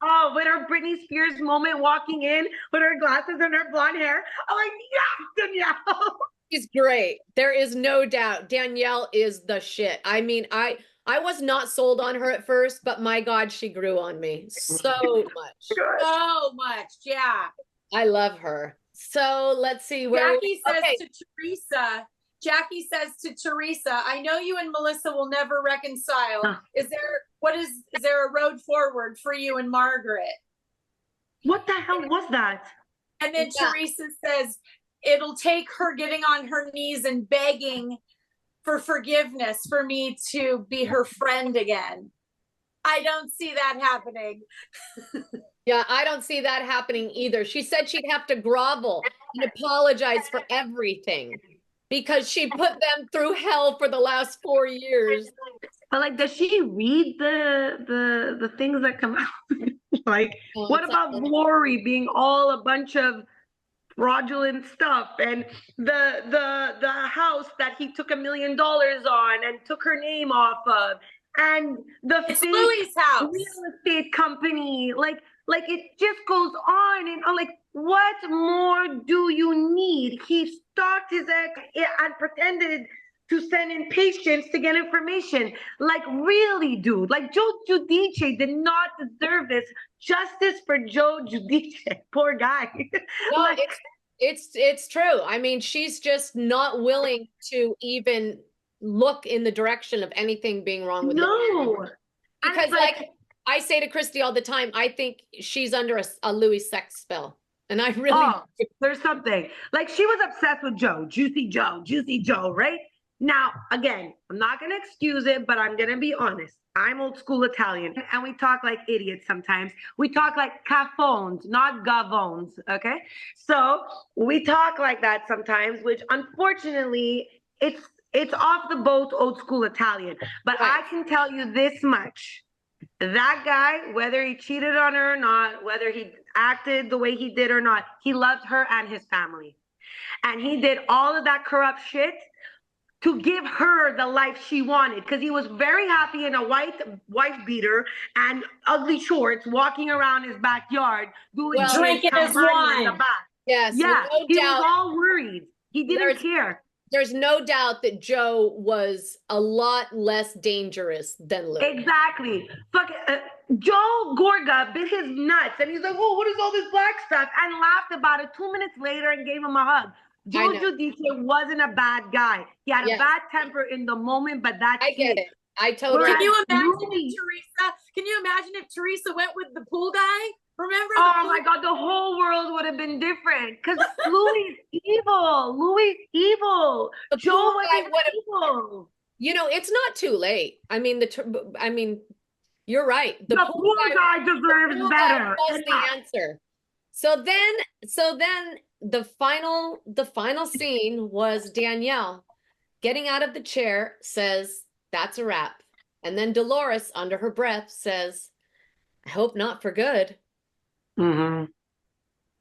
Oh, with her Britney Spears moment walking in with her glasses and her blonde hair. I'm like, yes, Danielle. She's great. There is no doubt. Danielle is the shit. I mean, I was not sold on her at first, but my God, she grew on me so much. So much, yeah. I love her. So let's see where Jackie says to Teresa, I know you and Melissa will never reconcile. Is there a road forward for you and Margaret? What the hell was that? And then Teresa says, it'll take her getting on her knees and begging for forgiveness for me to be her friend again. I don't see that happening. Yeah, I don't see that happening either. She said she'd have to grovel and apologize for everything because she put them through hell for the last 4 years. But like, does she read the things that come out? Like, what about Glory being all a bunch of fraudulent stuff, and the house that he took $1 million on and took her name off of, and the Louis' house real estate company, like it just goes on and on. Like, what more do you need? He stalked his ex and pretended to send in patients to get information. Like, really, dude? Like, Joe Giudice did not deserve this. Justice for Joe Giudice. Poor guy. No, Like, it's true. I mean, she's just not willing to even look in the direction of anything being wrong with no. Because like I say to Christy all the time, I think she's under a Louis sex spell. And I really there's something. Like, she was obsessed with Joe, Juicy Joe, right? Now, again, I'm not going to excuse it, but I'm going to be honest. I'm old school Italian, and we talk like idiots sometimes. We talk like caffones, not gavones, okay? So we talk like that sometimes, which unfortunately, it's off the boat old school Italian. But I can tell you this much. That guy, whether he cheated on her or not, whether he acted the way he did or not, he loved her and his family. And he did all of that corrupt shit to give her the life she wanted, because he was very happy in a white wife beater and ugly shorts walking around his backyard doing drinking his wine. In the back. Yes, Yeah, no he doubt. was all worried. He didn't care. There's no doubt that Joe was a lot less dangerous than Louis. Exactly. Joe Gorga bit his nuts and he's like, oh, what is all this black stuff? And laughed about it 2 minutes later and gave him a hug. Joe Giudice wasn't a bad guy. He had a bad temper in the moment, but that's I get it. I totally. Can you imagine if Teresa went with the pool guy? Remember? Oh my God, the whole world would have been different because Louis evil. Louis evil. The Joe pool guy wasn't would've- evil. You know, it's not too late. I mean, you're right. The pool guy deserves pool guy better. was the answer. So then the final scene was Danielle getting out of the chair, says, "That's a wrap." And then Dolores, under her breath, says, "I hope not for good." Mm-hmm.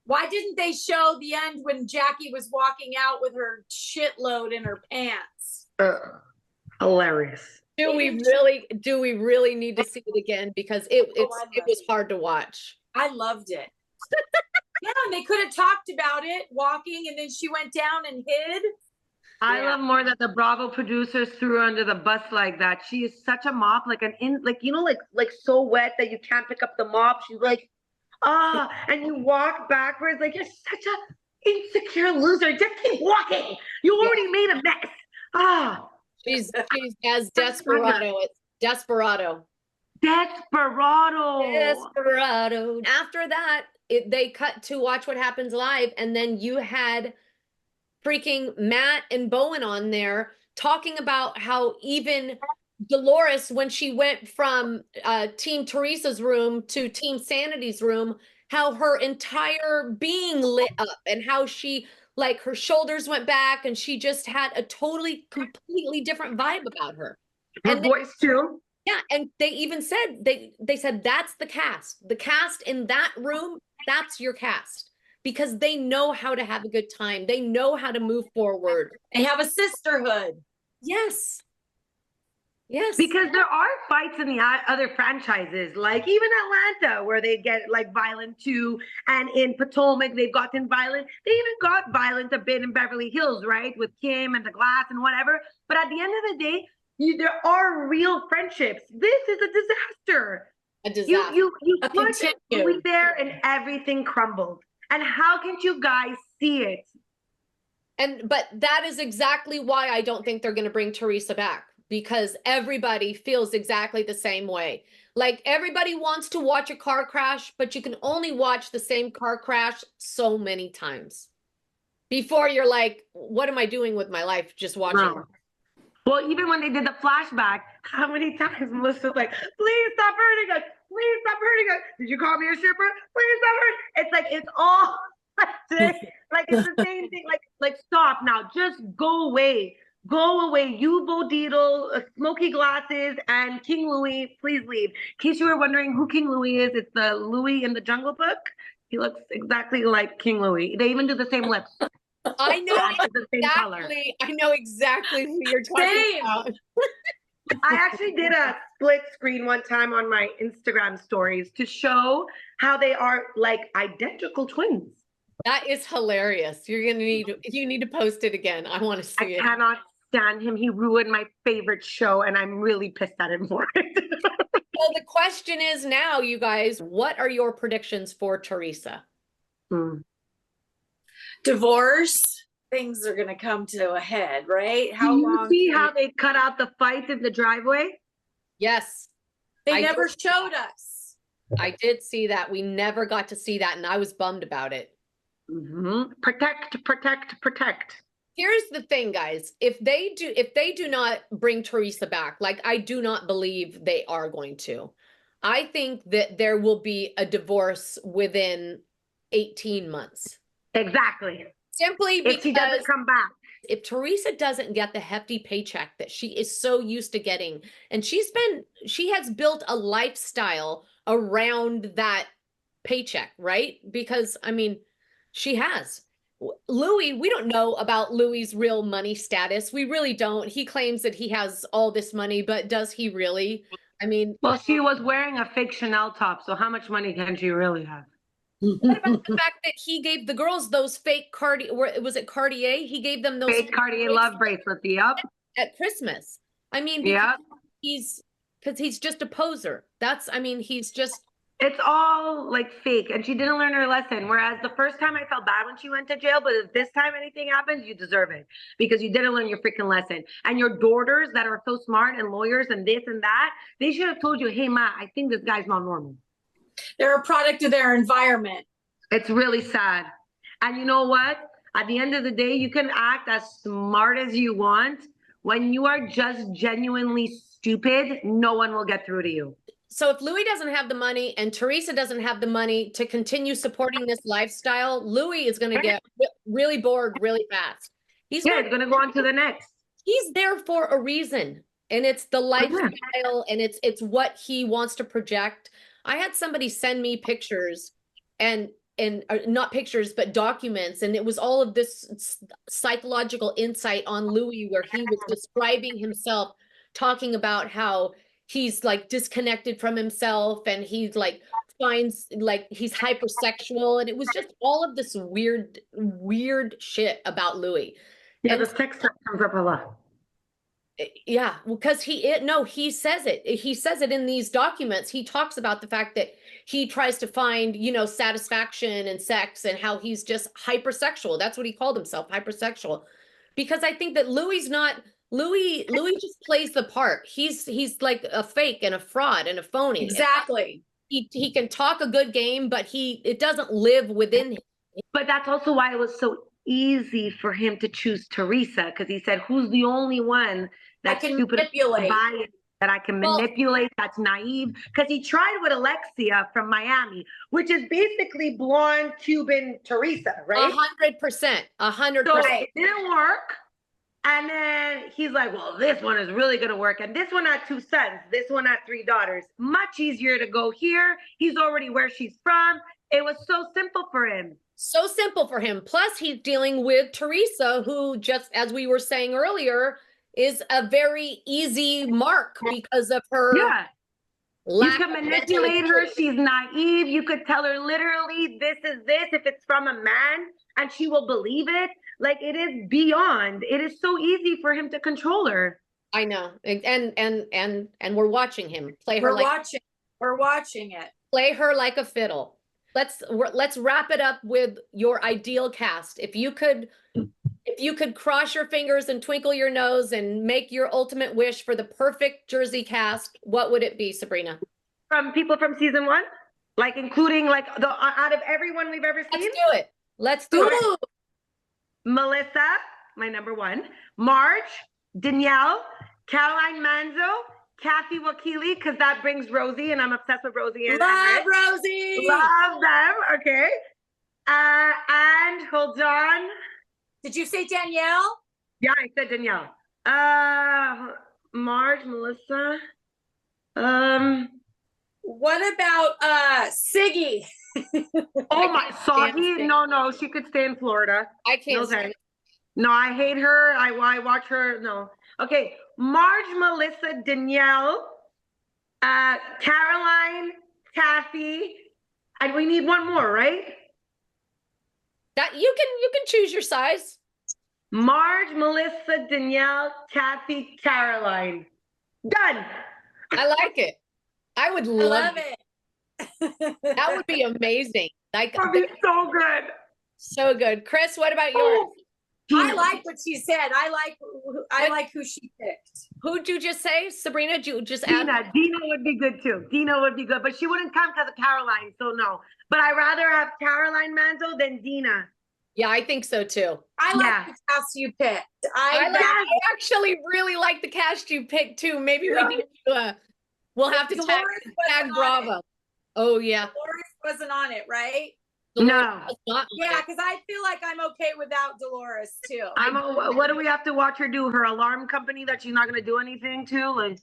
Why didn't they show the end when Jackie was walking out with her shitload in her pants? Hilarious. Do we really need to see it again? Because it was hard to watch. I loved it. Yeah, and they could have talked about it walking, and then she went down and hid. I love more that the Bravo producers threw her under the bus like that. She is such a mop, like so wet that you can't pick up the mop. She's like, and you walk backwards like you're such a insecure loser. Just keep walking. You already made a mess. She's as desperado. It's desperado. Desperado. After that, they cut to Watch What Happens Live, and then you had freaking Matt and Bowen on there talking about how even Dolores, when she went from Team Teresa's room to Team Sanity's room, how her entire being lit up and how she, like, her shoulders went back and she just had a completely different vibe about her. Her And voice too. yeah, and they even said, they said that's the cast. The cast in that room, that's your cast. Because they know how to have a good time. They know how to move forward. They have a sisterhood. Yes. Yes. Because there are fights in the other franchises, like even Atlanta, where they get like violent too. And in Potomac, they've gotten violent. They even got violent a bit in Beverly Hills, right? With Kim and the glass and whatever. But at the end of the day, there are real friendships. This is a disaster. A disaster. You put Louis there and everything crumbled. And how can't you guys see it? But that is exactly why I don't think they're going to bring Teresa back, because everybody feels exactly the same way. Like, everybody wants to watch a car crash, but you can only watch the same car crash so many times before you're like, what am I doing with my life? Just watching. No. Well, even when they did the flashback, how many times Melissa's like, please stop hurting us. Please stop hurting us. Did you call me a stripper? Please stop hurting. It's like, it's all like it's the same thing. Like stop now. Just go away. Go away. You, Bo Dietl, Smoky Glasses, and King Louis, please leave. In case you were wondering who King Louis is, it's the Louis in the Jungle Book. He looks exactly like King Louis. They even do the same lips. I know the same color. I know exactly who you're talking about. I actually did a split screen one time on my Instagram stories to show how they are like identical twins. That is hilarious. You need to post it again. I want to see it. I cannot stand him. He ruined my favorite show, and I'm really pissed at him for it. Well, the question is now, you guys, what are your predictions for Teresa? Divorce. Things are going to come to a head, right? How long? See how they cut out the fight in the driveway? Yes. They never showed us. I did see that. We never got to see that, and I was bummed about it. Protect. Here's the thing, guys. If they do not bring Teresa back, like, I do not believe they are going to. I think that there will be a divorce within 18 months. Exactly. Simply because if she doesn't come back. If Teresa doesn't get the hefty paycheck that she is so used to getting, and she has built a lifestyle around that paycheck, right? Because, I mean, she has. Louis, we don't know about Louis's real money status. We really don't. He claims that he has all this money, but does he really? I mean, well, she was wearing a fake Chanel top, so how much money can she really have? What about the fact that he gave the girls those fake Cartier, was it Cartier? He gave them those fake Cartier love bracelets, at Christmas. I mean, he's just a poser. It's all like fake, and she didn't learn her lesson. Whereas the first time I felt bad when she went to jail, but if this time anything happens, you deserve it because you didn't learn your freaking lesson. And your daughters that are so smart and lawyers and this and that, they should have told you, hey, Ma, I think this guy's not normal. They're a product of their environment. It's really sad. And you know what? At the end of the day, you can act as smart as you want. When you are just genuinely stupid, no one will get through to you. So if Louis doesn't have the money and Teresa doesn't have the money to continue supporting this lifestyle, Louis is going to get really bored really fast. He's going to go on to the next. He's there for a reason, and it's the lifestyle, and it's what he wants to project. I had somebody send me pictures and not pictures, but documents. And it was all of this psychological insight on Louis, where he was describing himself, talking about how he's like disconnected from himself, and he's like finds like he's hypersexual. And it was just all of this weird shit about Louis. Yeah, and the sex comes up a lot. Yeah, because he says it. He says it in these documents. He talks about the fact that he tries to find, satisfaction in sex, and how he's just hypersexual. That's what he called himself, hypersexual. Because I think that Louis just plays the part. He's like a fake and a fraud and a phony. Exactly. He can talk a good game, but it doesn't live within him. But that's also why it was so easy for him to choose Teresa, because he said, who's the only one that's stupid manipulate, that I can manipulate, that's naive? Because he tried with Alexia from Miami, which is basically blonde Cuban Teresa, right? 100%. So it didn't work. And then he's like, well, this one is really going to work. And this one had 2 sons. This one had 3 daughters. Much easier to go here. He's already where she's from. It was so simple for him. So simple for him. Plus, he's dealing with Teresa, who, just as we were saying earlier, is a very easy mark because of her. Yeah. You can manipulate her. She's naive. You could tell her literally, this is this, if it's from a man, and she will believe it. Like, it is beyond. It is so easy for him to control her. I know. And we're watching him play her. We're watching it. Play her like a fiddle. Let's wrap it up with your ideal cast. If you could cross your fingers and twinkle your nose and make your ultimate wish for the perfect Jersey cast, what would it be, Sabrina? From people from season 1, like including like out of everyone we've ever seen. Let's do it. Melissa, my number 1. Marge, Danielle, Caroline Manzo, Kathy Wakili, because that brings Rosie, and I'm obsessed with Rosie. And love Rosie. Love them. Okay. And hold on. Did you say Danielle? Yeah, I said Danielle. Marge, Melissa. What about Siggy? Oh my, Soggy? No, she could stay in Florida. I can't. No, I hate her. I watch her. No. Okay, Marge, Melissa, Danielle, Caroline, Kathy, and we need one more, right? That you can choose your size. Marge, Melissa, Danielle, Kathy, Caroline. Done. I like it. I would love it. That would be amazing. Like, that would be so good. So good. Chris, what about yours? I like what she said. I like who she picked. Who'd you just say, Sabrina? Did you just Dina. add? Dina would be good too. Dina would be good, but she wouldn't come because of Caroline, so no. But I'd rather have Caroline Manzo than Dina. Yeah, I think so too. I like the cast you picked. I actually really like the cast you picked too. Maybe we need to. We'll have to tag Bravo. Oh yeah. Dolores wasn't on it, right? No. Yeah, because I feel like I'm okay without Dolores too. What do we have to watch her do? Her alarm company that she's not going to do anything to? Like,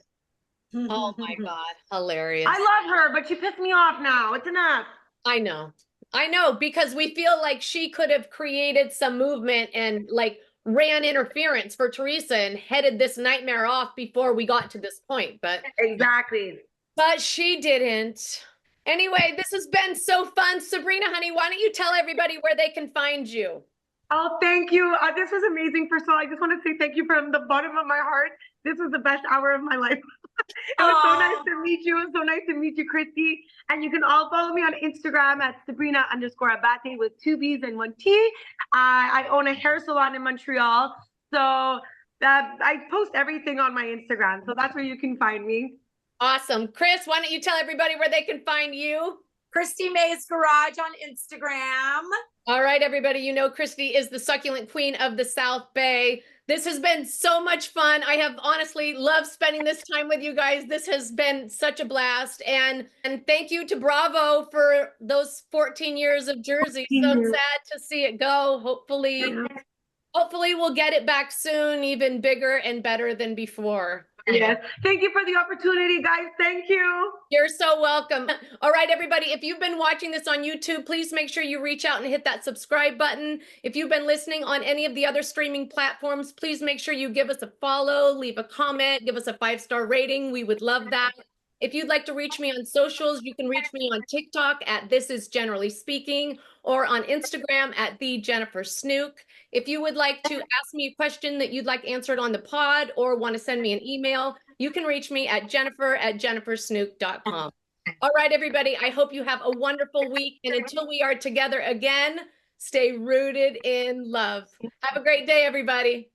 oh my God, hilarious! I love her, but she pissed me off now. It's enough. I know, because we feel like she could have created some movement and like ran interference for Teresa and headed this nightmare off before we got to this point. But exactly. But she didn't. Anyway, this has been so fun. Sabrina, honey, why don't you tell everybody where they can find you? Oh, thank you. This was amazing. First of all, I just want to say thank you from the bottom of my heart. This was the best hour of my life. It was so nice to meet you. It was so nice to meet you, Christy. And you can all follow me on Instagram at Sabrina_Abate with 2 B's and 1 T. I own a hair salon in Montreal. So I post everything on my Instagram. So that's where you can find me. Awesome. Chris, why don't you tell everybody where they can find you? Christy May's Garage on Instagram. All right, everybody, you know Christy is the succulent queen of the South Bay. This has been so much fun. I have honestly loved spending this time with you guys. This has been such a blast. And thank you to Bravo for those 14 years of Jersey. So sad to see it go. Hopefully we'll get it back soon, even bigger and better than before. Yes. Thank you for the opportunity, guys. Thank you. You're so welcome. All right, everybody, if you've been watching this on YouTube, please make sure you reach out and hit that subscribe button. If you've been listening on any of the other streaming platforms, please make sure you give us a follow, leave a comment, give us a 5-star rating. We would love that. If you'd like to reach me on socials, you can reach me on TikTok at This Is Generally Speaking, or on Instagram at The Jennifer Snook. If you would like to ask me a question that you'd like answered on the pod or want to send me an email, you can reach me at jennifer@jennifersnook.com. All right, everybody, I hope you have a wonderful week. And until we are together again, stay rooted in love. Have a great day, everybody.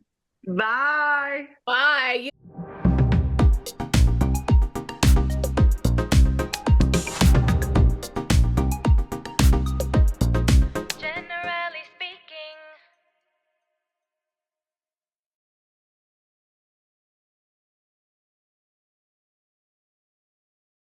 Bye. Bye.